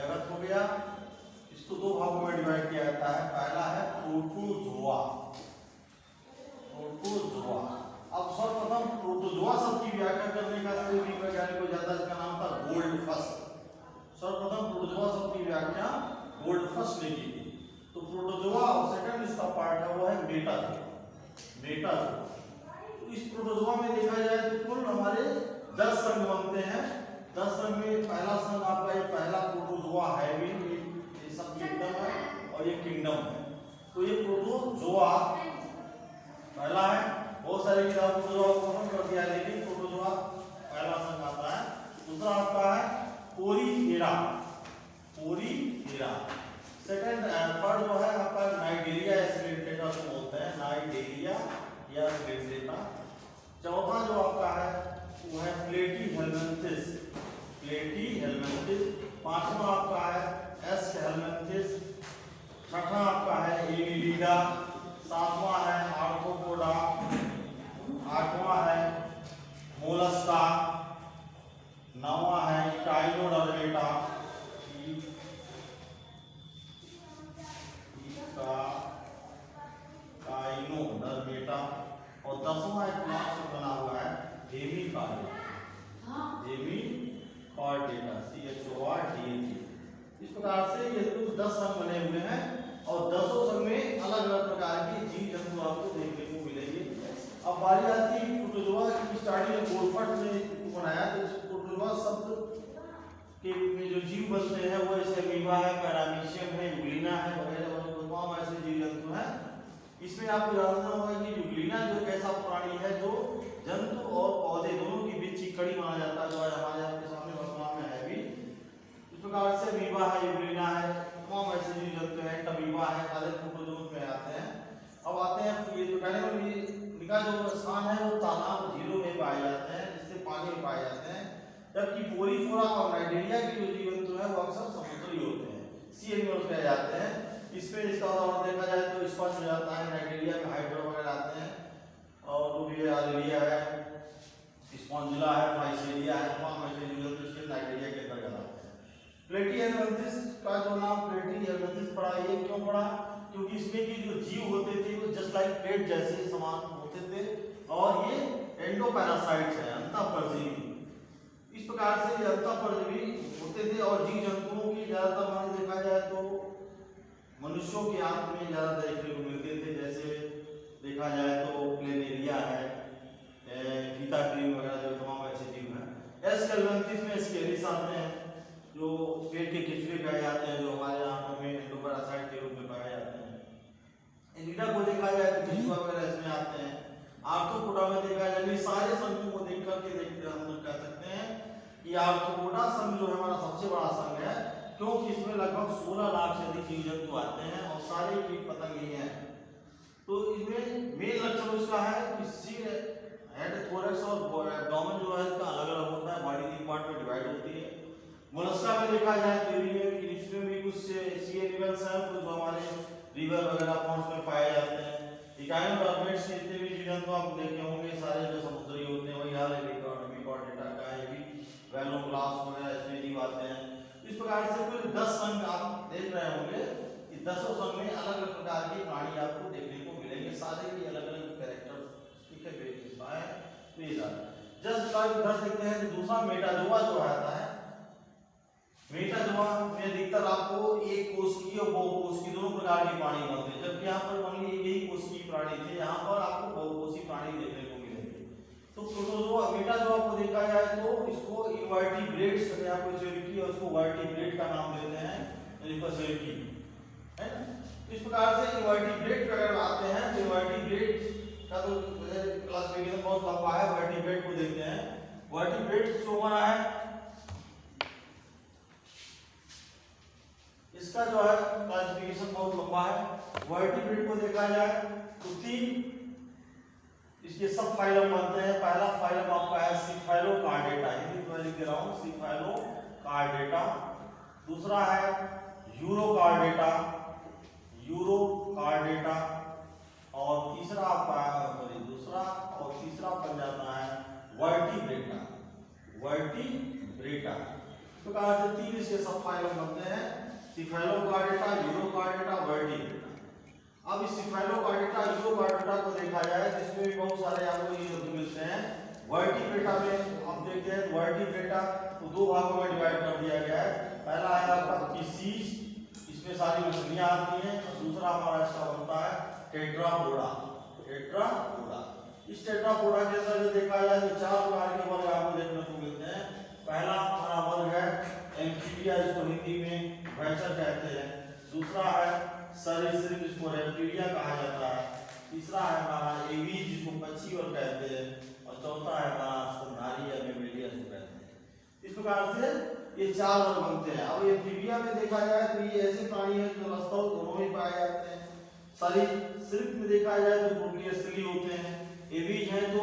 जगत हो गया। इसको दो भागों में डिवाइड किया जाता है। पहला है प्रोटोजोआ। प्रोटोजोआ। अब सर्वप्रथम प्रोटोजोआ शब्द की व्याख्या करने का कोई भी वैज्ञानिक को जाता है, जिसका नाम था गोल्डफस। सर्वप्रथम प्रोटोजोआ शब्द की व्याख्या गोल्डफस ने की थी। तो प्रोटोजोआ और सेकंड इसका पार्ट है वो है मेटाजोआ। मेटाजोआ। तो इस प्रोटोजोआ में देखा जाए तो कुल हमारे 10 संघ बनते हैं। 10 संघ में पहला संघ आपका ये पहला प्रोटोजोआ है भी, ये सब किंगडम है और ये किंगडम है। तो ये प्रोटोजोआ पहला है। बहुत सारे किताब प्रोटोजोआ को खत्म कर दिया, लेकिन प्रोटोजोआ पहला संघ आता है। दूसरा आपका है पोरीफेरा। पोरीफेरा। सेकंड थर्ड जो है आपका नाइडेरिया या सिलेंड्रेटा को बोलते हैं, नाइडेरिया या सिलेंड्रेटा। चौथा जो आपका है वो है प्लेटीहेल्मिन्थिस। प्लेटीहेल्मिन्थिस। पांचवा आपका है एस्कहेल्मिन्थिस। छठा आपका है एनिलिडा। सातवां है आर्थ्रोपोडा। आठवां है मोलस्का। नौवां है टाइलोडर्मेटा। टाइलोडर्मेटा। और 10वां एक नाम से बना हुआ है हेमिकॉर्डेटा। Hemichordata CHORDATA। इस प्रकार से ये कुल 10 संघ बने हुए हैं और 10 संघ में अलग अलग प्रकार के जीव जंतु आपको देखने को मिलेंगे। अब बारी आती है प्रोटोजोआ की। स्टार्टिंग में गोल्डफट ने बनाया, तो इस प्रोटोजोआ शब्द के में जो जीव बनते हैं वो ऐसे अमीबा है, पैरामीशियम है, यूग्लिना है वगैरह तमाम ऐसे जीव जंतु हैं। इसमें आपको जानना होगा कि यूग्लिना जो एक ऐसा प्राणी है जो जंतु और पौधे दोनों के बीच की कड़ी माना जाता है, जो आज हमारे आपके सामने वर्तमान में है भी। इस प्रकार से अमीबा है, यूग्लिना है, तमाम ऐसे जीव जंतु हैं, टमीबा है, सारे प्रोटोजोआ में आते हैं। अब आते हैं ये जो कहने का जो स्थान है वो तालाब झीलों में पाए जाते हैं, जिससे पानी में पाए जाते हैं। जबकि पोरीफेरा और नाइडेरिया के जो जीव जंतु है वो अक्सर समुद्री होते हैं, सी एनिमल्स कहे जाते हैं। इसमें इसका उदाहरण देखा जाए तो स्पंज हो जाता है, नाइडेरिया में हाइड्रा वगैरह आते हैं, और जो भी आरेलिया है, स्पॉन्जिला है, फाइसेरिया है, तमाम ऐसे जीव जंतु इसके नाइडेरिया के अंतर्गत आते हैं। प्लेटीहेल्मिन्थिस का जो नाम प्लेटीहेल्मिन्थिस पड़ा, ये क्यों पड़ा? क्योंकि इसमें की जो जीव होते थे वो जस्ट लाइक प्लेट जैसे समान होते थे, और ये एंडोपैरासाइट्स है, अंतःपरजीवी। इस प्रकार से ये अंतःपरजीवी होते थे। और जीव जंतुओं की ज्यादातर मान देखा जाए तो मनुष्यों के आंत में ज्यादा देखने को मिलते थे। जैसे देखा जाए तो प्लेनेरिया है, फीता क्रीम वगैरह जो तमाम ऐसे जीव हैं। एस्कहेल्मिन्थिस में स्केलिस आते हैं, जो पेट के केंचुए पाए जाते हैं, जो हमारे आंखों में एंडोपैरासाइट के रूप में पाए जाते हैं। एनिलिडा को देखा जाए तो केंचुआ वगैरह इसमें आते हैं। आर्थ्रोपोडा में देखा जाए, सारे संघों को देख करके देखते हम लोग कह सकते हैं कि आर्थ्रोपोडा संघ जो है हमारा सबसे बड़ा संघ है, क्योंकि इसमें लगभग 16 लाख से अधिक जीव जंतु आते हैं और सारे कीट पतंग ही हैं। तो इसमें मेन लक्षण इसका है कि सिर, हेड, थोरैक्स और एब्डोमेन जो है इसका अलग अलग होता है, बॉडी 3 पार्ट में डिवाइड होती है। मोलस्का में देखा जाए तो इसमें भी कुछ सी एनिमल्स हैं, कुछ हमारे रिवर वगैरह पॉन्ड्स में पाए जाते हैं। इकाइनोडर्मेट्स के जितने भी जीव जंतु आप देखे होंगे सारे जो समुद्री होते हैं, वही हाल हेमिकॉर्डेटा का है भी, वेलोक्लास वगैरह इसमें जीव आते हैं। इस प्रकार से कुल 10 संघ आप देख रहे होंगे कि 10 संघ में अलग अलग प्रकार के प्राणी आपको देखने को मिलेंगे, सारे के अलग अलग कैरेक्टर्स ठीक है विशेषताएं। तो ये जस्ट लाइक इधर देखते हैं कि दूसरा मेटाजोआ जो आता है। मेटाजोआ में अधिकतर आपको एक कोशिकीय और बहुकोशिकीय दोनों प्रकार के प्राणी बनते हैं, जबकि यहाँ पर मान लीजिए यही कोशिकीय प्राणी थे, यहाँ पर आपको बहुकोशिकीय प्राणी देखने को मिलेंगे। तो प्रोटोजोआ मेटाजोआ को देखा जाए तो इसको इनवर्टिब्रेट्स या कोशिकी और इसको वर्टिब्रेट का नाम देते हैं, कोशिकी है ना। इस प्रकार से इनवर्टिब्रेट अगर आते हैं तो इनवर्टिब्रेट का तो क्लासिफिकेशन बहुत लंबा है। वर्टिब्रेट को देखते हैं। वर्टिब्रेट जो हमारा है इसका जो है क्लासिफिकेशन बहुत लंबा है। वर्टिब्रेट को देखा जाए तो 3 इसके सब फाइलम बनते हैं। पहला फाइलम आपका है सिफेलोकार्डेटा, हिंदी में लिख रहा हूं सिफेलोकार्डेटा। दूसरा है यूरोकार्डेटा, यूरोकार्डेटा। और तीसरा आपका दूसरा और तीसरा बन जाता है वर्टिब्रेटा, वर्टिब्रेटा। इस प्रकार से 3 इसके सब फाइलम बनते हैं, सिफेलोकार्डेटा, यूरोकार्डेटा, वर्टिब्रेटा। अब इस सिफेलोकार्डेटा, यूरोकार्डेटा को देखा जाए तो इसमें भी बहुत सारे आपको ये मिलते हैं। वर्टिब्रेटा में आप देखते हैं वर्टिब्रेटा को 2 भागों में डिवाइड कर दिया गया है। पहला है आपका फिशीज, इसमें सारी मछलियां आती हैं, और दूसरा हमारा इसका बनता है टेट्रापोडा। टेट्रापोडा, इस टेट्रापोडा के अंदर जो देखा जाए तो 4 प्रकार के वर्ग आपको देखने को मिलते हैं। पहला हमारा वर्ग है एम्फीबिया, इसको हिंदी में भैंसर कहते हैं। दूसरा है सरीसृप, जिसको रेप्टिलिया कहा जाता है। तीसरा है हमारा एवी, जिसको पक्षी वर्ग कहते हैं। और चौथा है हमारा स्तनधारी या मेमेलिया जिसको कहते हैं। इस प्रकार से ये 4 वर्ग बनते हैं। अब एम्फीबिया में देखा जाए तो ये ऐसे प्राणी हैं जो रस्तों दोनों में पाए जाते हैं। सरीसृप में देखा जाए तो प्रोटोस्थली होते हैं। एवीज हैं तो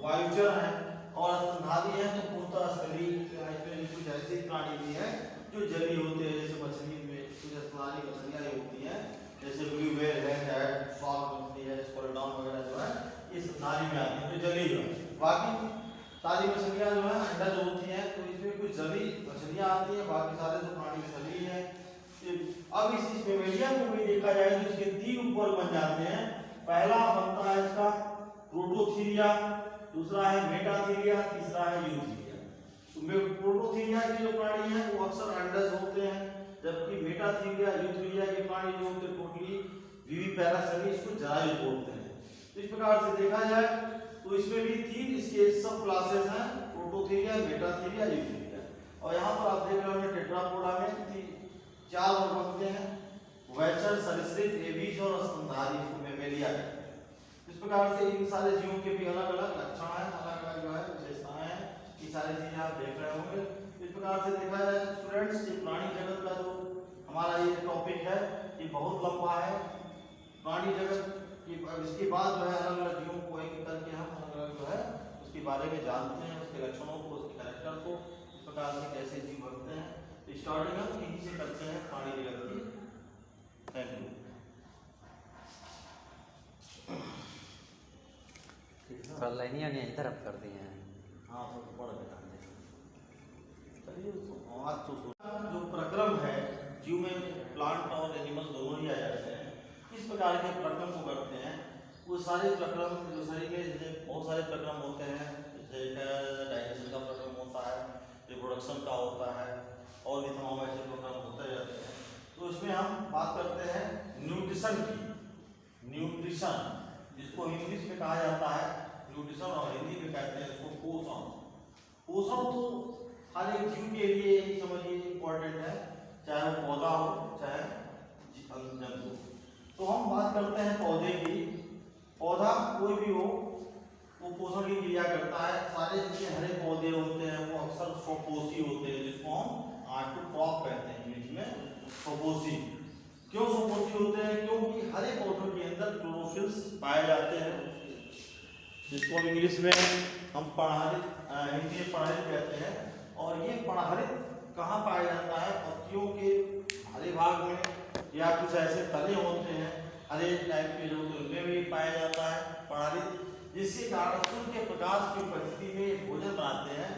वायुचर हैं, और स्तनधारी हैं तो पूर्णस्थली। इसमें कुछ ऐसे प्राणी भी हैं जो जलीय होते हैं, जैसे मछली में कुछ स्तनधारी मछलियां होती हैं, जैसे ब्लू व्हेल है, शार्क मछली है, स्कॉलडाउन वगैरह जो है ये स्तनधारी में आती है, जो जलीय है। बाकी सारी मछलियां जो है अंडज होती हैं, तो इसमें कुछ जलीय मछलियां आती हैं, बाकी सारे तो प्राणी जलीय हैं। अब इस मेमेलिया को भी देखा जाए तो इसके 3 उपवर्ग बन जाते हैं। पहला बनता है इसका प्रोटोथीरिया, दूसरा है मेटाथीरिया, तीसरा है यूथीरिया। तो प्रोटोथीरिया के जो प्राणी हैं वो अक्सर अंडज होते हैं, जबकि मेटाथीरिया, यूथीरिया के प्राणी जो होते हैं टोटली विविपैरस, इसको जरायु बोलते हैं। तो इस प्रकार से देखा जाए तो इसमें भी 3 इसके सब क्लासेस हैं, प्रोटोथीरिया, मेटाथीरिया, यूथीरिया। और यहाँ पर आप देख रहे हो टेट्रापोडा में 4 वर्ग बनते हैं, वैचर, सरीसृप, एवीज और स्तनधारी, मेमेलिया। इस प्रकार से इन सारे जीवों के भी अलग अलग लक्षण हैं, अलग अलग जो है विशेषताएं हैं। ये सारी चीजें आप देख रहे होंगे। इस प्रकार से देखा जाए स्टूडेंट्स, ये प्राणी जगत का जो हमारा ये टॉपिक है ये बहुत लंबा है। प्राणी जगत की इसके बाद जो है अलग अलग जीवों को एक करके हम अलग अलग जो है उसके बारे में जानते हैं, उसके लक्षणों को, उसके कैरेक्टर को, इस प्रकार से कैसे जीव बनते हैं। स्टार्टिंग हम यहीं से करते हैं प्राणी जगत की। Thank you. थोड़ा लाइनियाँ नहीं इधर अब कर दी हैं। हाँ तो पढ़ के चलिए आज तो जो प्रक्रम है जीव में प्लांट और एनिमल दोनों ही आ जाते हैं। किस प्रकार के प्रक्रम को करते हैं, वो सारे प्रक्रम जो शरीर में जैसे बहुत सारे प्रक्रम होते हैं, जैसे डाइजेशन का प्रक्रम होता है, रिप्रोडक्शन का होता है, और भी तमाम ऐसे प्रोग्राम होते रहते हैं। तो इसमें हम बात करते हैं न्यूट्रिशन की। न्यूट्रिशन जिसको इंग्लिश में कहा जाता है न्यूट्रिशन, और हिंदी में कहते हैं इसको पोषण। पोषण तो हर एक जीव के लिए ही समझिए इम्पोर्टेंट है, चाहे वो पौधा हो चाहे जंतु। तो हम बात करते हैं पौधे की। पौधा कोई भी हो वो पोषण की क्रिया करता है। सारे जितने हरे पौधे होते हैं वो अक्सर स्वपोषी होते हैं, जिसको हम आर्टोट्रॉप कहते हैं इंग्लिश में, स्वपोषी। क्यों स्वपोषी होते हैं? क्योंकि हरे पौधों के अंदर क्लोरोफिल्स पाए जाते हैं, जिसको हम इंग्लिश में हम पराहरित, हिंदी में पराहरित कहते हैं। और ये पराहरित कहाँ पाया जाता है? पत्तियों के हरे भाग में, या कुछ ऐसे तने होते हैं हरे टाइप के जो, उनमें भी पाया जाता है पराहरित, जिसके कारण सूर्य के प्रकाश की उपस्थिति में भोजन बनाते हैं,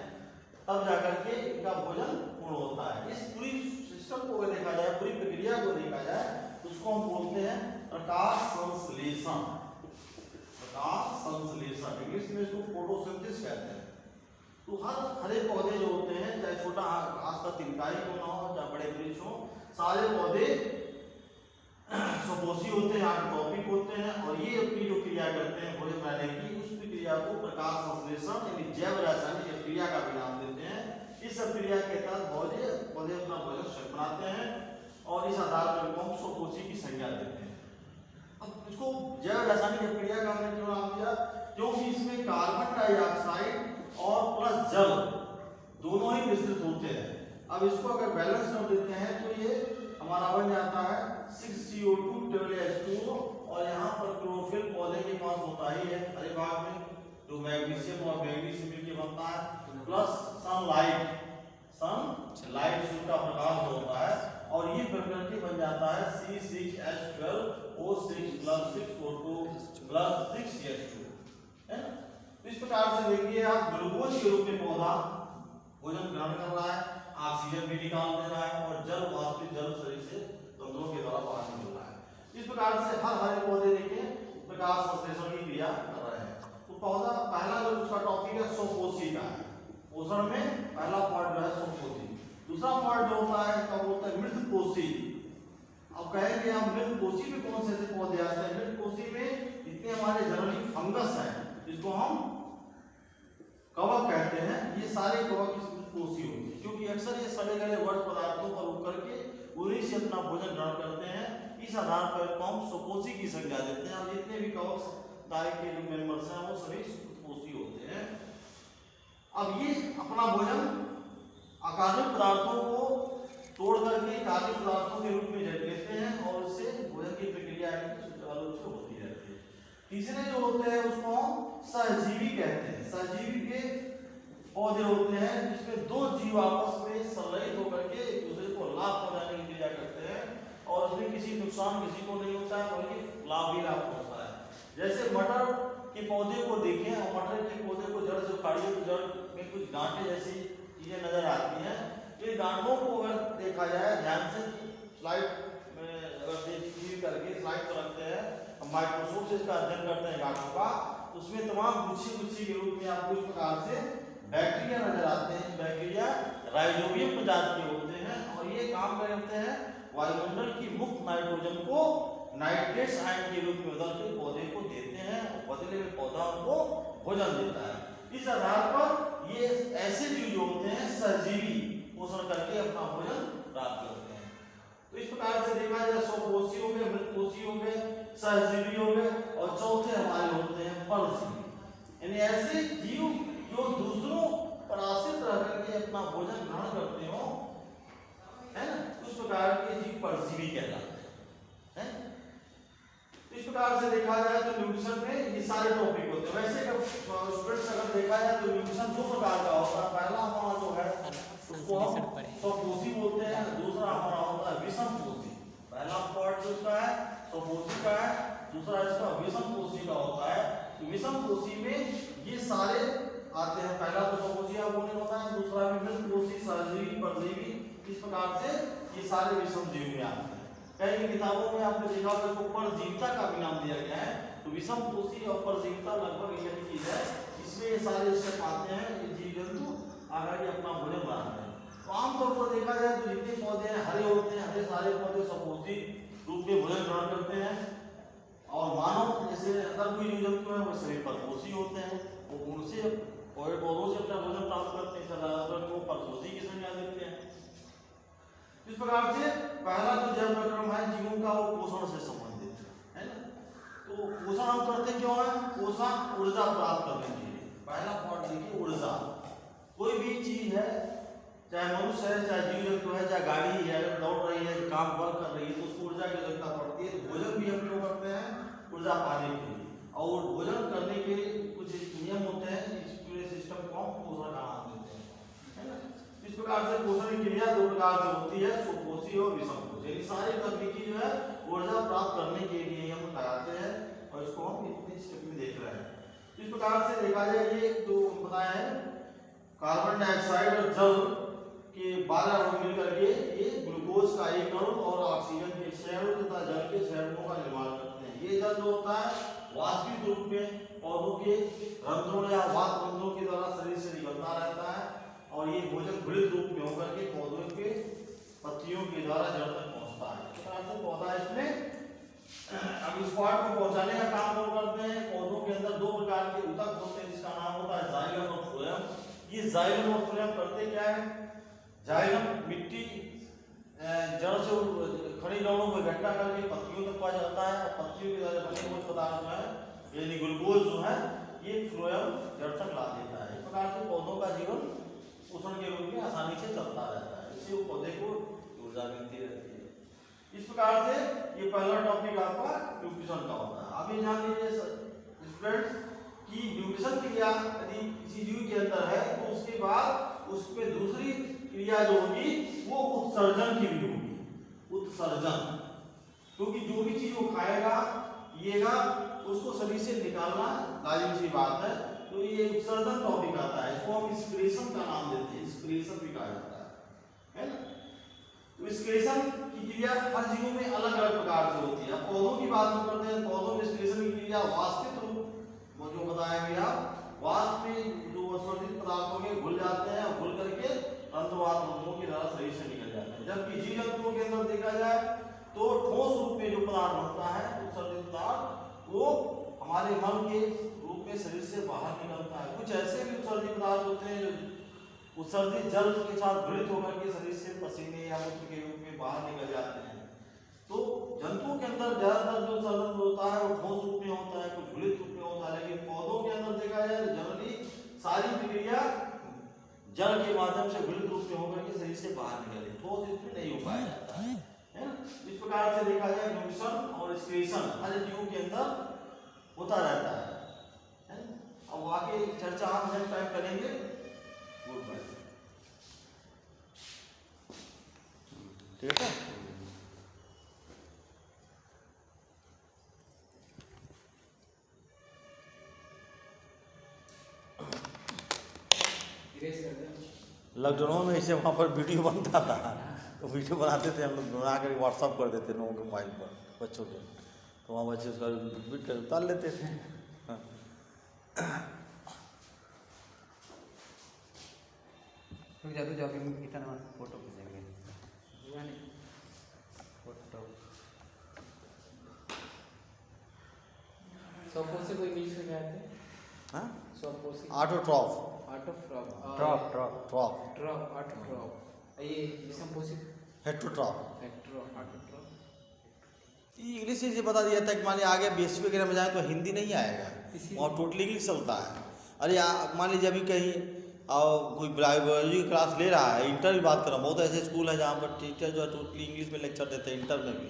तब जाकर के इनका भोजन पूर्ण होता है। इस पूरी सिस्टम को देखा जाए, पूरी प्रक्रिया को देखा जाए तो उसको हम बोलते हैं प्रकाश संश्लेषण। प्रकाश संश्लेषण इंग्लिश में इसको फोटोसिंथेसिस कहते हैं। तो हर हरे पौधे जो होते हैं, चाहे छोटा घास का तिनकाई क्यों ना हो, चाहे बड़े वृक्ष हो, सारे पौधे स्वपोषी होते हैं, आर्टोट्रॉपिक होते हैं। और ये अपनी जो क्रिया करते हैं भोजन बनाने की, उस क्रिया को प्रकाश संश्लेषण यानी जैव रासायनिक क्रिया का भी नाम देते हैं। इस क्रिया के तहत पौधे अपना भोजन बनाते हैं, और इस आधार पर हम स्वपोषी की संज्ञा देते हैं। अब इसको जैव रासायनिक क्रिया का हमने क्यों नाम दिया? क्योंकि इसमें कार्बन डाइऑक्साइड और प्लस जल दोनों ही मिश्रित होते हैं। अब इसको अगर बैलेंस कर देते हैं तो ये हमारा बन जाता है 6CO2 12H2O, और यहाँ पर क्लोरोफिल पौधे के पास होता ही है हरे भाग में, जो मैग्नीशियम और मैंगनीज से मिलकर बनता है, प्लस सनलाइट सूर्य का प्रकाश होता है, और ये प्रकृति बन जाता है C6H12O6 + 6O2 + 6H2 है ना। इस प्रकार से देखिए आप ग्लूकोज के रूप में पौधा भोजन ग्रहण कर रहा है, ऑक्सीजन भी निकाल दे रहा है और जल वाष्पित जल शरीर से तंत्रों के द्वारा बाहर निकल रहा है। इस प्रकार से हर हरे पौधे देखिए प्रकाश संश्लेषण की क्रिया कर रहे हैं। तो पौधा पहला जो उसका टॉपिक है स्वपोषी का है। पोषण में पहला पार्ट जो है स्वपोषी। दूसरा पार्ट जो होता है कब होता है मृतपोषी। अब कहेंगे हम मृतपोषी में कौन से पौधे आते हैं? मृतपोषी में जितने हमारे जनरली फंगस है जिसको हम कवक कहते हैं, ये सारे कवक इस मृतपोषी होते हैं क्योंकि अक्सर ये सड़े गले वर्ज्य पदार्थों पर रुक करके उन्हीं से अपना भोजन ग्रहण करते हैं। इस आधार पर हम स्वपोषी की संज्ञा देते हैं और जितने भी कवक दाई के जो मेंबर्स हैं वो सभी स्वपोषी होते हैं। अब ये अपना भोजन अकार्बनिक पदार्थों को तोड़ करके कार्बनिक पदार्थों के रूप में लेते हैं और इससे भोजन की प्रक्रिया सुचारू रूप से होती रहती है। तीसरे जो होते हैं उसको हम सहजीवी कहते हैं। सहजीवी के पौधे होते हैं जिसमें दो जीव आपस में संलयित होकर के एक दूसरे को लाभ पहुंचाने की क्रिया करते हैं और उसमें किसी नुकसान किसी को नहीं होता है बल्कि लाभ ही लाभ पहुंचता है। जैसे मटर के पौधे को देखें और मटर के पौधे को जड़ से उखाड़िए तो जड़ में कुछ गांठें जैसी चीजें नजर आती हैं। ये गांठों को अगर देखा जाए ध्यान से स्लाइड में अगर देखिए करके स्लाइड पर रखते हैं माइक्रोस्कोप से इसका अध्ययन करते हैं गांठों का, उसमें तमाम गुच्छी के रूप में आपको इस प्रकार से बैक्टीरिया नजर आते हैं। बैक्टीरिया राइजोबियम प्रजाति के होते हैं और ये काम करते हैं वायुमंडल की मुक्त नाइट्रोजन को नाइट्रेट्स आयन के रूप में बदल के पौधे को देते हैं और बदले में पौधा उनको भोजन देता है। इस आधार पर ये ऐसे जीव जो होते हैं सहजीवी पोषण करके अपना भोजन प्राप्त करते हैं। तो इस प्रकार से देखा जाए स्वपोषी हो गए, मृतपोषी हो गए, सहजीवी हो गए और चौथे हमारे होते हैं परजीवी, यानी ऐसे जीव जो दूसरों पर आश्रित रह करके अपना भोजन ग्रहण करते हो, है ना, उस प्रकार के जीव परजीवी कहलाते हैं। इस प्रकार से देखा जाए तो न्यूट्रिशन में ये सारे टॉपिक होते हैं। वैसे जब स्टूडेंट्स अगर देखा जाए तो न्यूट्रिशन दो प्रकार का होता है। पहला हमारा जो है उसको हम स्वपोषी बोलते हैं, दूसरा हमारा होता है विषमपोषी। पहला पार्ट जो इसका है स्वपोषी का है, दूसरा इसका विषमपोषी का होता है। तो विषमपोषी में ये सारे आते हैं। पहला तो स्वपोषी आपने बताया, दूसरा भी मृतपोषी, सहजीवी, परजीवी, इस प्रकार से ये सारे विषम जीव में आते हैं। कई किताबों में आपने देखा होगा इसको परजीविता का भी नाम दिया गया है। तो विषमपोषी और परजीविता लगभग एक ही चीज है। इसमें ये सारे स्टेप आते हैं, ये जीव जंतु आगे अपना भोजन बनाते हैं। तो आमतौर पर देखा जाए तो जितने पौधे हैं हरे होते हैं, हरे सारे पौधे स्वपोषी रूप में भोजन ग्रहण करते हैं और मानव जैसे अगर कोई जीव जंतु है वो सभी परपोषी होते हैं, वो उनसे पौधों से अपना भोजन प्राप्त करते हैं, सदाहरण को परपोषी की संज्ञा देते हैं। इस प्रकार से पहला जो जैव प्रक्रम है जीवों का वो पोषण से संबंधित है ना। तो पोषण हम करते क्यों है? पोषण ऊर्जा प्राप्त करने के लिए। पहला पार्ट देखिए ऊर्जा। कोई भी चीज है, चाहे मनुष्य है, चाहे जीव जंतु है, चाहे गाड़ी है, दौड़ रही है, काम वर्क कर रही है, तो उसको ऊर्जा की आवश्यकता पड़ती है। भोजन भी हम लोग करते हैं ऊर्जा पाने के लिए और भोजन करने के कुछ नियम होते हैं। इस पूरे सिस्टम को हम पोषण का नाम देते हैं, है ना। इस प्रकार से पोषण की क्रिया दो प्रकार से होती है, स्वपोषी और विषमपोषी। यानी सारी तकनीकी जो है ऊर्जा प्राप्त करने के लिए हम लगाते हैं और इसको हम इतने स्टेप में देख रहे हैं। इस प्रकार से देखा जाए ये जो बताया है कार्बन डाइऑक्साइड और जल के 12 अणु मिलकर के ये ग्लूकोज का एक अणु और ऑक्सीजन के 6 अणु तथा जल के 6 अणुओं का निर्माण करते हैं। ये जल जो होता है वाष्पित रूप में पौधों के रंध्रों या वात रंध्रों के द्वारा शरीर से निकलता रहता है और ये भोजन घृत रूप में होकर के पौधों के पत्तियों के द्वारा जड़ तक पहुंचता है। इस प्रकार से पौधा इसमें अब इस पार्ट को पहुंचाने का काम कौन करते हैं? पौधों के अंदर दो प्रकार के ऊतक होते हैं जिसका नाम होता है जाइलम और फ्लोएम। ये जाइलम और फ्लोएम करते क्या है? जाइलम मिट्टी जड़ से खड़ी लवणों को इकट्ठा करके पत्तियों तक पहुंच जाता है और पत्तियों के द्वारा बने हुए पदार्थ जो है यानी ग्लूकोज जो है ये फ्लोएम जड़ तक ला देता है। इस प्रकार से पौधों का जीवन पोषण के रूप में आसानी से चलता रहता है, इससे वो पौधे को ऊर्जा मिलती रहती है। इस प्रकार से ये पहला टॉपिक आपका न्यूट्रिशन का होता है। अभी जान लीजिए स्टूडेंट्स कि न्यूट्रिशन क्रिया यदि किसी जीव के अंदर है तो उसके बाद उसमें दूसरी क्रिया जो होगी वो उत्सर्जन की भी होगी। उत्सर्जन, क्योंकि जो भी चीज वो खाएगा पिएगा उसको शरीर से निकालना लाजिम सी बात है। तो ये उत्सर्जन टॉपिक आता है, इसको हम एक्सक्रीशन का नाम देते हैं, एक्सक्रीशन भी कहा जाता है। है ना। तो एक्सक्रीशन की क्रिया हर जीवों में अलग अलग प्रकार से होती है। पौधों की बात हम करते हैं, पौधों में एक्सक्रीशन की क्रिया वाष्पित रूप जो बताया गया, वाष्प में जो अवशोषित पदार्थों के घुल जाते हैं, घुल करके तंतुओं के द्वारा शरीर से निकल जाते हैं। जबकि जीव जंतुओं के अंदर देखा जाए तो ठोस रूप में जो पदार्थ बनता है, उत्सर्जित पदार्थ, वो हमारे मल के रूप में शरीर से बाहर निकलता है। कुछ ऐसे भी उत्सर्जित पदार्थ होते हैं जो उत्सर्जित जल के साथ घुलित होकर के शरीर से पसीने या मूत्र के रूप में बाहर निकल जाते हैं। तो जंतुओं के अंदर ज्यादातर जो उत्सर्जन होता है वो ठोस रूप में होता है, कुछ घुलित रूप में होता है। लेकिन पौधों के अंदर देखा जाए तो जनरली सारी प्रक्रिया जल के माध्यम से घुलित रूप में होकर के शरीर से बाहर निकले, ठोस इसमें नहीं हो पाया जाता है ना। इस प्रकार से देखा जाए न्यूट्रिशन और एक्सक्रीशन हर जीव के अंदर होता रहता है ना। अब आगे चर्चा हम नेक्स्ट टाइम करेंगे। Good bye. ठीक है। लॉकडाउन में ऐसे वहाँ पर वीडियो बनता था, तो वीडियो बनाते थे हम लोग, बना कर व्हाट्सअप कर देते लोगों के मोबाइल पर, बच्चों के, तो वहाँ बच्चे उसका वीडियो उतार लेते थे। जादू जाके इतना फोटो खींचेंगे, फोटो सॉफ्टवेयर से कोई इंग्लिश में कहते हैं? हाँ, सॉफ्टवेयर से autotroph, drop drop ट्रॉफ, drop autotroph, ये डिकम्पोजिट हेट्रोट्रॉफ। Factor autotroph. इंग्लिश से बता दिया था कि मान लीजिए आगे बीएससी वगैरह में जाए तो हिंदी नहीं आएगा, और टोटली इंग्लिश चलता है। अरे मान लीजिए अभी कहीं कोई बायोलॉजी की क्लास ले रहा है, इंटर की बात कर रहा हूँ, बहुत ऐसे स्कूल हैं जहाँ पर टीचर जो है टोटली इंग्लिश में लेक्चर देते हैं, इंटर में भी।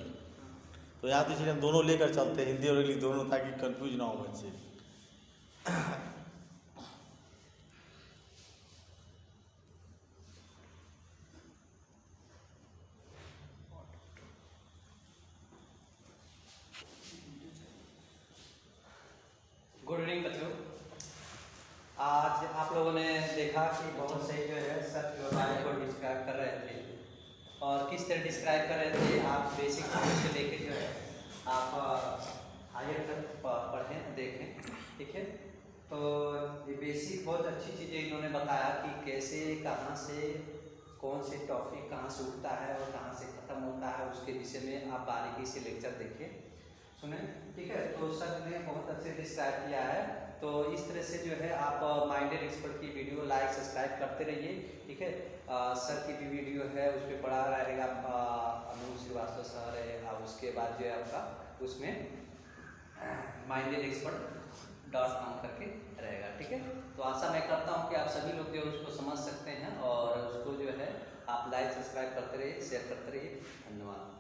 तो यहाँ तो इसलिए हम दोनों लेकर चलते हैं, हिंदी और इंग्लिश दोनों, ताकि कंफ्यूज ना हो बच्चे। गुड इवनिंग बच्चों। आज आप लोगों ने देखा कि बहुत सही जो है सर जो बारे को डिस्क्राइब कर रहे थे, और किस तरह डिस्क्राइब कर रहे थे। आप बेसिक से लेके जो है आप हायर तक पढ़ें, देखें, ठीक है। तो ये बेसिक बहुत अच्छी चीज़ें इन्होंने बताया कि कैसे, कहाँ से, कौन से टॉपिक कहाँ से उठता है और कहाँ से ख़त्म होता है, उसके विषय में आप बारीकी से लेक्चर देखें, सुने, ठीक है। तो सर ने बहुत अच्छे डिस्क्राइब किया है। तो इस तरह से जो है आप माइंडेड एक्सपर्ट की वीडियो लाइक सब्सक्राइब करते रहिए, ठीक है। सर की भी वीडियो है, उस पर पढ़ा रहेगा अनूप श्रीवास्तव सर है, और उसके बाद जो है आपका उसमें mindedexpert.com करके रहेगा, ठीक है। तो आशा मैं करता हूँ कि आप सभी लोग जो है उसको समझ सकते हैं, और उसको जो है आप लाइक सब्सक्राइब करते रहिए, शेयर करते रहिए। धन्यवाद।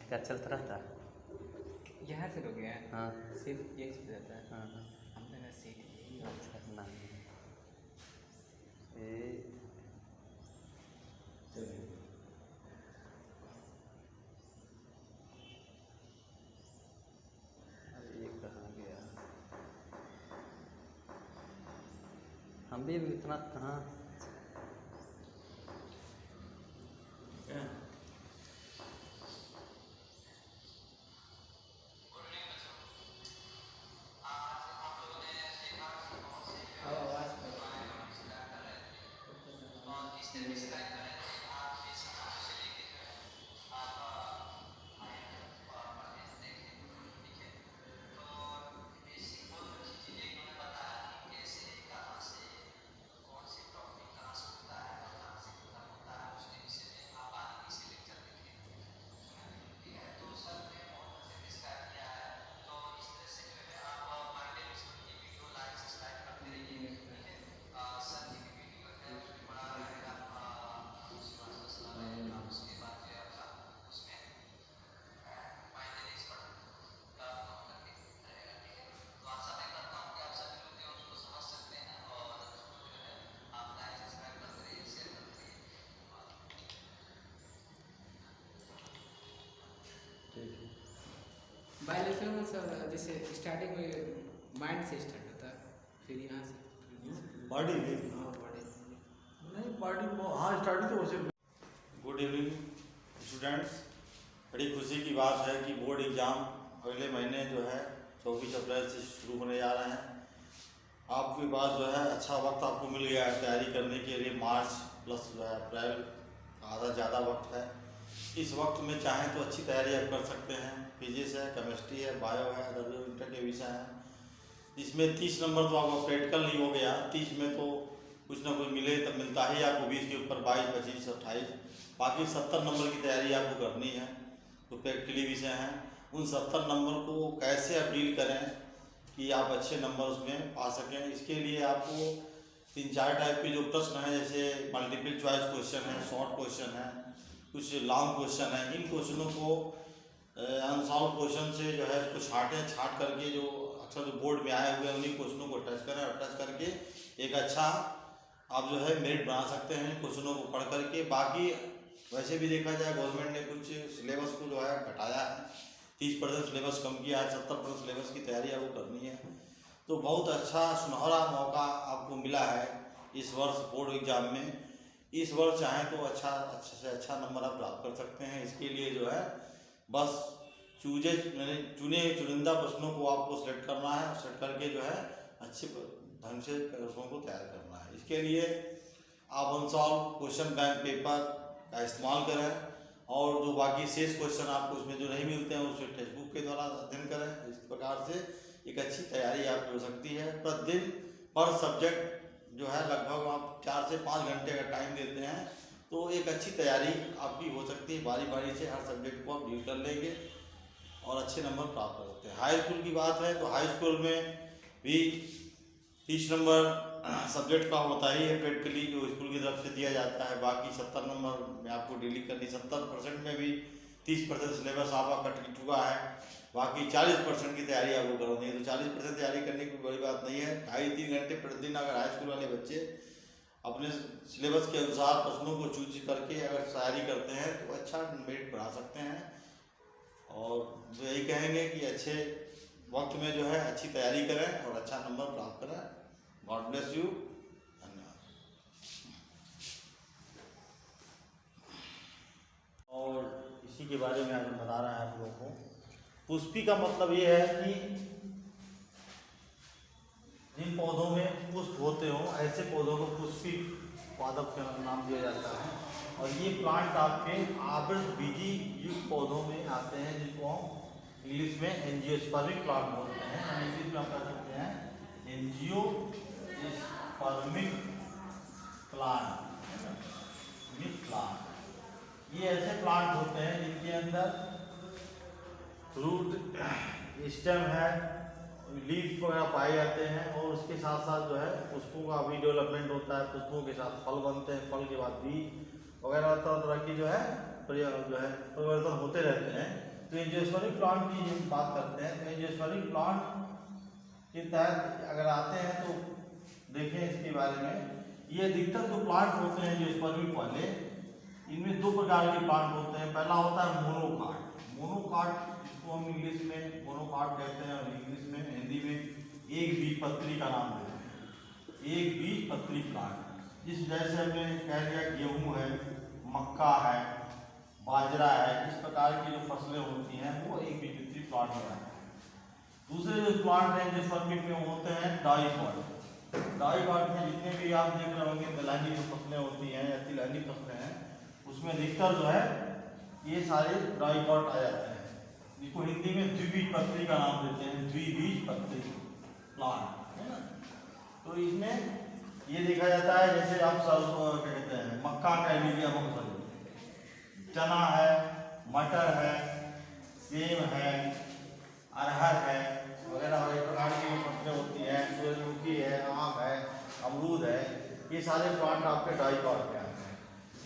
क्या चलता रहता है यहाँ से लोग हैं। हाँ, सिर्फ ये चीज़ रहता है। हाँ, हम लोग सीट यही अच्छा नहीं ये ये कहाँ गया, हम भी इतना कहाँ। बायोलॉजी में सर जैसे स्टार्टिंग में माइंड से स्टार्ट होता है, फिर यहाँ से बॉडी में और बॉडी। नहीं, बॉडी हाँ स्टार्टिंग तो वैसे। गुड इवनिंग स्टूडेंट्स, बड़ी खुशी की बात है कि बोर्ड एग्ज़ाम अगले महीने जो है 24 अप्रैल से शुरू होने जा रहे हैं। आपके पास जो है अच्छा वक्त आपको मिल गया है तैयारी करने के लिए। मार्च प्लस जो है अप्रैल आधा ज़्यादा वक्त है। इस वक्त में चाहें तो अच्छी तैयारी आप कर सकते हैं। फिजिक्स है, केमिस्ट्री है, बायो है, अदर इंटर के विषय हैं। इसमें 30 नंबर तो आपका प्रैक्टिकल नहीं हो गया। 30 में तो कुछ ना कुछ मिले तब मिलता ही आपको 20 के ऊपर 22, 25, 28, बाकी 70 नंबर की तैयारी आपको करनी है। तो प्रैक्टिकली विषय हैं, उन 70 नंबर को कैसे आप डील करें कि आप अच्छे नंबर उसमें पा सकें। इसके लिए आपको 3-4 टाइप के जो प्रश्न हैं, जैसे मल्टीपल चॉइस क्वेश्चन है, शॉर्ट क्वेश्चन है, कुछ लॉन्ग क्वेश्चन है, इन क्वेश्चनों को अनसॉल्व क्वेश्चन से जो है उसको छाट करके जो अक्सर जो बोर्ड में आए हुए हैं उन्हीं क्वेश्चनों को टच करें और टच करके एक अच्छा आप जो है मेरिट बना सकते हैं क्वेश्चनों को पढ़ करके। बाकी वैसे भी देखा जाए गवर्नमेंट ने कुछ सिलेबस को जो है घटाया है, 30% सिलेबस कम किया है, 70% सिलेबस की तैयारी आपको करनी है। तो बहुत अच्छा सुनहरा मौका आपको मिला है इस वर्ष बोर्ड एग्जाम में। इस वर्ष चाहें तो अच्छे से अच्छा नंबर आप प्राप्त कर सकते हैं। इसके लिए जो है बस चुनिंदा प्रश्नों को आपको सेलेक्ट करना है और सेलेक्ट करके जो है अच्छे ढंग से प्रश्नों को तैयार करना है। इसके लिए आप अनसॉल्व क्वेश्चन बैंक पेपर का इस्तेमाल करें और जो बाकी शेष क्वेश्चन आपको उसमें जो नहीं मिलते हैं उसे टेक्स्ट बुक के द्वारा अध्ययन करें। इस प्रकार से एक अच्छी तैयारी आपकी हो सकती है। प्रतिदिन पर सब्जेक्ट जो है लगभग आप 4 से 5 घंटे का टाइम देते हैं तो एक अच्छी तैयारी आपकी हो सकती है। बारी बारी से हर सब्जेक्ट को आप डील कर लेंगे और अच्छे नंबर प्राप्त कर सकते हैं। हाई स्कूल की बात है तो हाई स्कूल में भी 30 नंबर सब्जेक्ट का होता ही है प्रैक्टिकली, जो स्कूल की तरफ से दिया जाता है। बाकी 70 नंबर में आपको डीलिंग करनी। 70% में भी 30% सिलेबस आपका कट चुका है, बाकी 40% की तैयारी आपको करनी है। तो 40% तैयारी करने की बड़ी बात नहीं है। 2.5-3 घंटे प्रतिदिन अगर हाई स्कूल वाले बच्चे अपने सिलेबस के अनुसार प्रश्नों को चूज करके अगर तैयारी करते हैं तो अच्छा मेरिट बढ़ा सकते हैं। और तो यही कहेंगे कि अच्छे वक्त में जो है अच्छी तैयारी करें और अच्छा नंबर प्राप्त करें। God bless you. धन्यवाद। और इसी के बारे में आज हम बता रहे हैं आप लोगों को। पुष्पी का मतलब ये है कि जिन पौधों में पुष्प होते हो ऐसे पौधों को पुष्पी पादप का नाम दिया जाता है। और ये प्लांट आपके आवृत बीजी युक्त पौधों में आते हैं, जिनको हम इंग्लिश में एंजियोस्पर्मिक प्लांट बोलते हैं। इंग्लिश में आप कह सकते हैं एंजियोस्पर्मिक प्लांट। ये ऐसे प्लांट होते हैं जिनके अंदर रूट, स्टेम है, लीफ वगैरह पाए जाते हैं और उसके साथ साथ जो है पुष्पों का भी डेवलपमेंट होता है। पुष्पों के साथ फल बनते हैं, फल के बाद बीज वगैरह तरह तरह की जो है परिवर्तन होते रहते हैं। तो एंजियोस्पर्मिक प्लांट की हम बात करते हैं तो एंजियोस्पर्मिक प्लांट के तहत अगर आते हैं तो देखें इसके बारे में। ये अधिकतर जो प्लांट होते हैं एंजियोस्पर्मिक वाले, इनमें 2 प्रकार के प्लांट होते हैं। पहला होता है मोनोकाट। मोनोकाट जिसको हम इंग्लिश में मोनोकाट कहते हैं और इंग्लिश में हिंदी में एक बीजपत्री का नाम देते हैं। एक बीजपत्री प्लांट, जिस जैसे हमने कह दिया गेहूँ है, मक्का है, बाजरा है, इस प्रकार की जो फसलें होती हैं वो एक बीजपत्री प्लांट में आते हैं। दूसरे जो प्लांट हैं एंजियोस्पर्मिक में होते हैं डाइकॉट। डाइकॉट में जितने भी आप देख रहे होंगे दलहनी जो फसलें होती हैं या तिलहनी फसलें हैं उसमें अधिकतर जो है ये सारे डाइकॉट आ जाते हैं, जिसको हिंदी में द्विबीजपत्री का नाम देते हैं। द्विबीजपत्री प्लांट है ना। तो इसमें ये देखा जाता है जैसे आप सरसों कहते हैं, मक्का कह लीजिए, चना है, मटर है, सेब है, अरहर है वगैरह वगैरह प्रकार की फसलें होती हैं। सूरजमुखी है, आम है, अमरूद है, ये सारे प्लांट आपके डाइकॉट में आते हैं।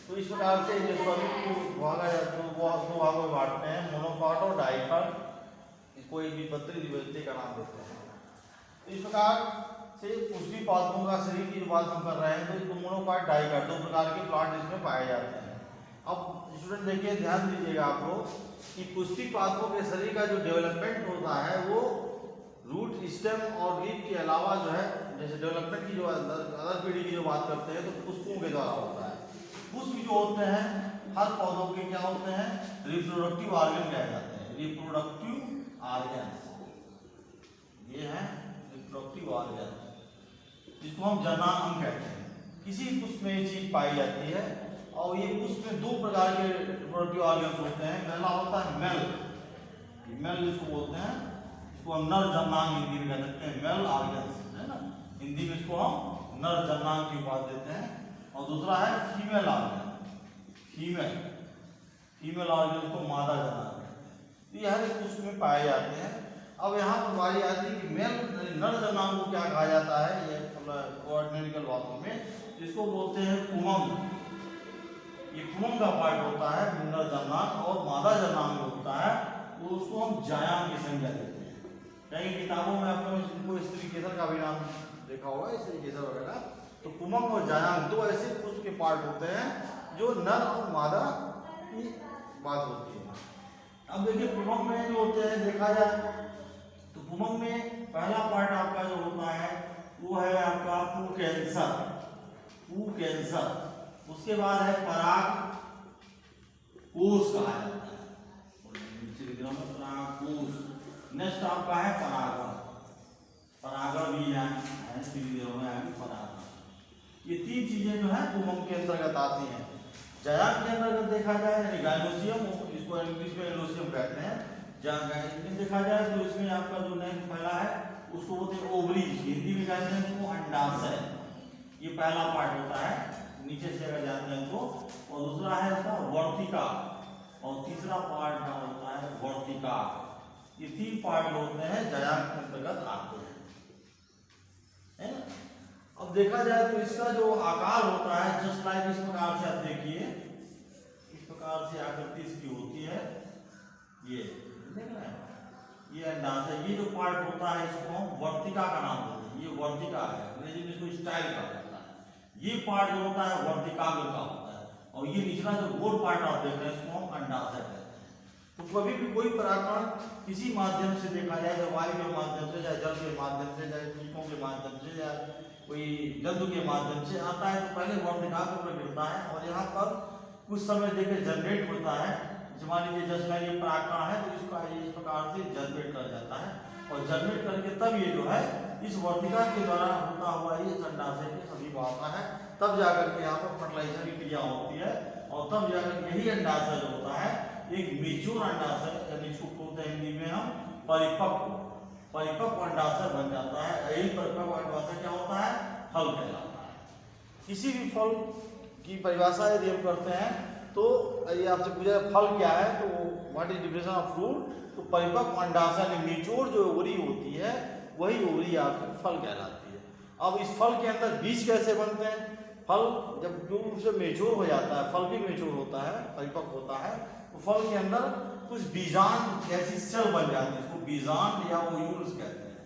तो इस प्रकार से एंजियोस्पर्मिक को दो भागों में बांटते हैं, मोनोकाट और डाइकॉट। इसको एक बीजपत्री द्विबीजपत्री का नाम देते हैं। तो इस प्रकार से पुष्पी पादपों का शरीर की बात हम कर रहे हैं तो मोनोकाट, डाइकॉट 2 प्रकार के प्लांट इसमें पाए जाते हैं। अब स्टूडेंट देखिए, ध्यान दीजिएगा आप लोग कि पुष्पी पादपों के शरीर का जो डेवलपमेंट होता है वो रूट, स्टेम और लीफ के अलावा जो है जैसे डेवलपमेंट की जो अदर पीढ़ी की जो बात करते हैं तो पुष्पों के द्वारा होता है। पुष्प जो होते हैं हर पौधों के क्या होते हैं, रिप्रोडक्टिव ऑर्गन कहे जाते हैं। रिप्रोडक्टिव ऑर्गन ये है रिप्रोडक्टिव ऑर्गन, जिसको हम जननांग अंग कहते हैं। किसी पुष्प में ये चीज पाई जाती है और ये पुष्प में दो प्रकार के रिप्रोडक्टिव ऑर्गन होते हैं। पहला होता है मेल, मेल जिसको बोलते हैं, इसको हम नर जननांग हिंदी में कह सकते हैं, मेल ऑर्गन है ना, हिंदी में इसको हम नर जननांग की उपाधि देते हैं। और दूसरा है फीमेल ऑर्गन, फीमेल ऑर्गन को मादा जननांग, ये हर एक पुष्प में पाए जाते हैं। अब यहाँ पर बारी आती है कि मेल नर जननांग को क्या कहा जाता है, ये कोऑर्डिनेटिकल बातों में इसको बोलते हैं पुमंग। ये पुमंग का पार्ट होता है नर जननांग, और मादा जननांग होता है तो उसको हम जायांग की संज्ञा देते हैं। कई किताबों में आप लोगों को स्त्री केसर का भी नाम देखा होगा, स्त्री केसर वगैरह। तो पुमंग और जायांग दो ऐसे पुष्प के पार्ट होते हैं जो नर और मादा की बात होती है। अब देखिए पुमंग में जो होते हैं देखा जाए तो पुमंग में पहला पार्ट आपका जो होता है वो है आपका पुंकेसर, पुंकेसर। उसके बाद है पराग कोश कहा जाता है, पराग कोश। नेक्स्ट आपका है परागण, परागण भी है श्रीदिनों में आएगी परागण। ये तीन चीजें जो है पुमंग के अंतर्गत आती हैं। जायांग के अंतर्गत देखा जाए गाइनोसियम, इसको इंग्लिश में एलोसियम कहते हैं। जहाँ देखा जाए तो इसमें आपका जो नेक्स्ट पहला है उसको बोलते हैं ओवरी, हिंदी में कहते हैं उसको अंडाशय, ये पहला पार्ट होता है नीचे से अगर जाते हैं तो। और दूसरा है इसका वर्तिका, और तीसरा पार्ट का होता है वर्तिका। ये तीन पार्ट होते हैं जायांग के अंतर्गत आते हैं, है ना। अब देखा जाए तो इसका जो आकार होता है जस्ट लाइक इस प्रकार से आप देखिए, इस प्रकार से आकृति इसकी होती है। ये देख रहे हैं, ये अंडाशय, ये जो पार्ट होता है इसको हम वर्तिका का नाम देते हैं। ये वर्तिका है, अंग्रेजी में इसको स्टाइल कहा जाता है। ये पार्ट जो होता है वर्तिकाग्र का होता है, और ये निचला जो गोल पार्ट आप देख रहे हैं इसको हम अंडाशय कहते हैं। तो कभी भी कोई परागकण किसी माध्यम से देखा जाए, चाहे वायु के माध्यम से, चाहे जल के माध्यम से, चाहे कीटों के माध्यम से, या कोई जंतु के माध्यम से आता है तो पहले वर्तिकाग्र पर गिरता है और यहाँ पर कुछ समय देकर जनरेट होता है। मान लीजिए जैसे ये परागकण है तो इसका इस प्रकार से जनरेट कर जाता है, और जनरेट करके तब ये जो है इस वर्तिका के द्वारा होता हुआ ये अंडाशय के समीप आता है। तब जाकर के यहाँ पर फर्टिलाइजेशन की क्रिया होती है, और तब जाकर यही अंडाशय जो होता है एक मेच्योर अंडाशय, यानी इसको बोलते हैं हिंदी में हम परिपक्व, परिपक्व अंडाशय बन जाता है। यही परिपक्व अंडाशय क्या होता है, फल कहलाता है। किसी भी फल की परिभाषा यदि हम करते हैं तो ये आपसे पूछा फल क्या है, तो what is definition of fruit, तो परिपक्व अंडाशय मेच्योर जो ओवरी होती है वही ओवरी आपकी फल कहलाती है। अब इस फल के अंदर बीज कैसे बनते हैं, फल जब पूर्ण रूप से मेच्योर हो जाता है, फल भी मेच्योर होता है, परिपक्व होता है, तो फल के अंदर कुछ बीजांड ऐसी सेल बन जाती है, इसको बीजांड या ओयूल्स कहते हैं।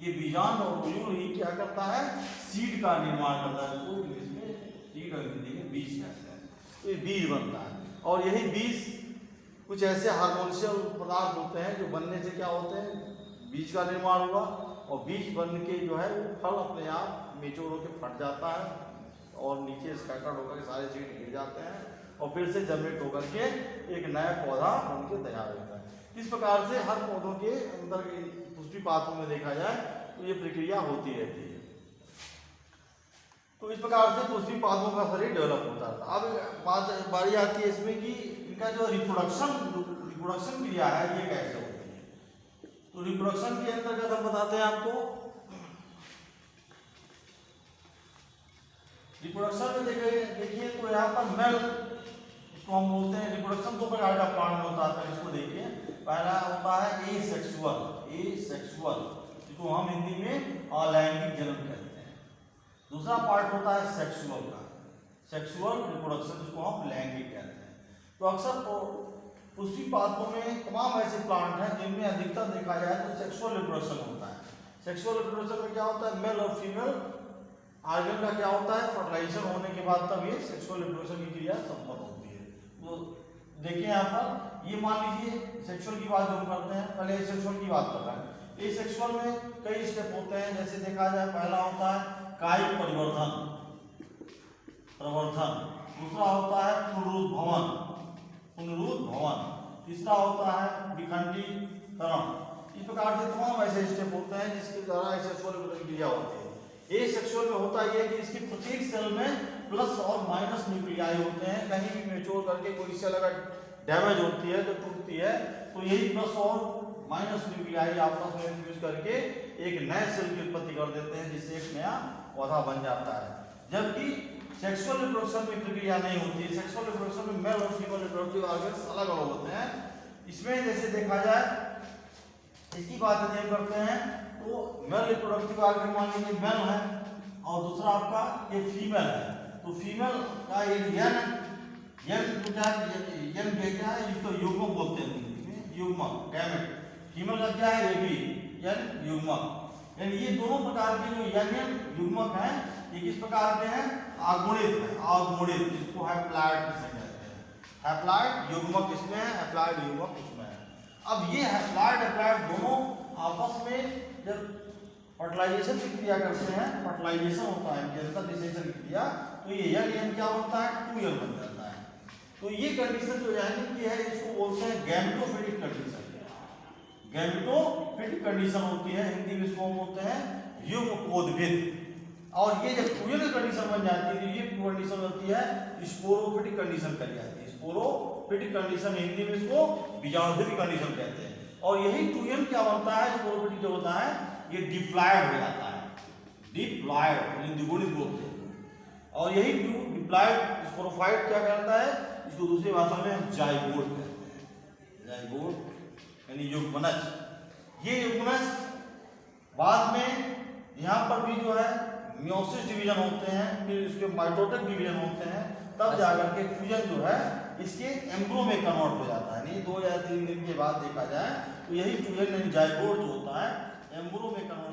ये बीजांड और ओयूल ही क्या करता है, सीड का निर्माण करता है, तो इंग्लिश में सीड और हिंदी में बीज कहते हैं। तो ये बीज बनता है, और यही बीज कुछ ऐसे हार्मोनियल पदार्थ होते हैं जो बनने से क्या होते हैं, बीज का निर्माण हुआ, और बीज बन के जो है वो फल अपने आप मेच्योर होकर फट जाता है, और नीचे स्कैटर्ड होकर सारे सीड गिर जाते हैं, और फिर से जनरेट होकर के एक नया पौधा बनके तैयार होता है। इस प्रकार से हर पौधों के अंदर पुष्पी पात्रों में देखा जाए तो ये प्रक्रिया होती रहती है। तो इस प्रकार से पुष्पी पादपों का शरीर डेवलप होता है। अब बारी आती है इसमें कि इनका जो रिप्रोडक्शन क्रिया है ये कैसे होती है। तो रिप्रोडक्शन के अंतर्गत हम बताते हैं आपको, रिप्रोडक्शन में देखिए तो यहाँ पर मेल, इसको हम बोलते हैं रिप्रोडक्शन दो प्रकार का प्लांट में होता है। इसको देखिए, पहला होता है एसेक्सुअल, एसेक्सुअल जिसको हम हिंदी में अलैंगिक जन्म कहते हैं। दूसरा पार्ट होता है सेक्सुअल का, सेक्सुअल रिप्रोडक्शन जिसको हम लैंगिक कहते हैं। तो अक्सर पुष्पी पात्रों में तमाम ऐसे प्लांट हैं जिनमें अधिकतर देखा जाए तो सेक्सुअल रिप्रोडक्शन होता है। सेक्सुअल रिप्रोडक्शन में क्या होता है, मेल और फीमेल ऑर्गन का क्या होता है, फर्टिलाइजेशन होने के बाद तब ये सेक्सुअल रिप्रोडक्शन की क्रिया संपन्न होती है। तो देखिए यहाँ पर ये मान लीजिए सेक्सुअल की बात जो हम करते हैं, पहले सेक्सुअल की बात कर रहे हैं, एसेक्सुअल में कई स्टेप होते हैं, जैसे देखा जाए पहला होता है कायिक प्रवर्धन, दूसरा होता है पुनरुद्भवन, तीसरा होता है विखंडीकरण। इस प्रकार से तमाम ऐसे स्टेप होते हैं जिसके द्वारा एसेक्सुअल प्रतिक्रिया होती है। एसेक्सुअल में होता यह है कि इसकी प्रत्येक सेल में प्लस और माइनस न्यूक्लियाई होते हैं। कहीं भी मैच्योर करके कोई सेल अगर डैमेज होती है तो टूटती है, तो यही प्लस और माइनस न्यूक्लियाई आपस में फ्यूज करके एक नए सेल की उत्पत्ति कर देते हैं, जिससे एक नया पौधा बन जाता है। जबकि सेक्सुअल रिप्रोडक्शन में प्रक्रिया नहीं होती है। सेक्सुअल रिप्रोडक्शन में मेल और फीमेल रिप्रोडक्टिव ऑर्गन्स अलग अलग होते हैं। इसमें जैसे देखा जाए, इसकी बात यदि करते हैं तो मेल रिप्रोडक्टिव ऑर्गन मान लीजिए मेल है और दूसरा आपका ये फीमेल है, तो फीमेल का एक यन क्या है, इसको युग्मक बोलते हैं, युग्मक गैमेट। फीमेल का क्या है, ये भी यन युग्मक। यानी ये दोनों प्रकार के जो यन युग्मक हैं ये किस प्रकार के हैं, आगमोड़ित, जिसको हैप्लॉइड कहते हैं। हैप्लॉइड युग्मक इसमें है, हैप्लॉइड युग्मक इसमें है। अब ये हैप्लॉइड दोनों आपस में जब फर्टिलाइजेशन की क्रिया करते हैं, फर्टिलाइजेशन होता है कैंसर डिसेक्शन की क्रिया, तो ये यन क्या बनता है, 2 बन जाता है। तो ये कंडीशन जो की है इसको बोलते हैं गैमेटोफिटिक कंडीशन। गैमेटोफिटिक कंडीशन होती है, हिंदी में इसको बोलते हैं युग्मकोद्भिद। और ये जब 2 कंडीशन बन जाती है तो ये कंडीशन होती है स्पोरोफिटिक कंडीशन कही जाती है। स्पोरोफिटिक कंडीशन हिंदी में इसको बीजाणुफिटिक कंडीशन कहते हैं। और यही 2 क्या बनता है, स्पोरोफिटिक जो होता है ये डिप्लॉयड हो जाता है, डिप्लॉयड द्विगुणित बोलते हैं। और यही डिप्लॉयड स्पोरोफाइट क्या करता है, इसको दूसरी भाषा में हम जाइगोट कहते हैं, जाइगोट यानी युग्मनज। ये युग्मनज बाद में यहाँ पर भी जो है मियोसिस डिवीजन होते हैं, फिर इसके माइटोटिक डिवीजन होते हैं, तब जाकर के फ्यूजन जो है इसके एम्ब्रो में कन्वर्ट हो जाता है। नहीं 2 या 3 दिन के बाद देखा जाए तो यही फ्यूजन यानी जाइगोट जो होता है एम्ब्रो में कन्वर्ट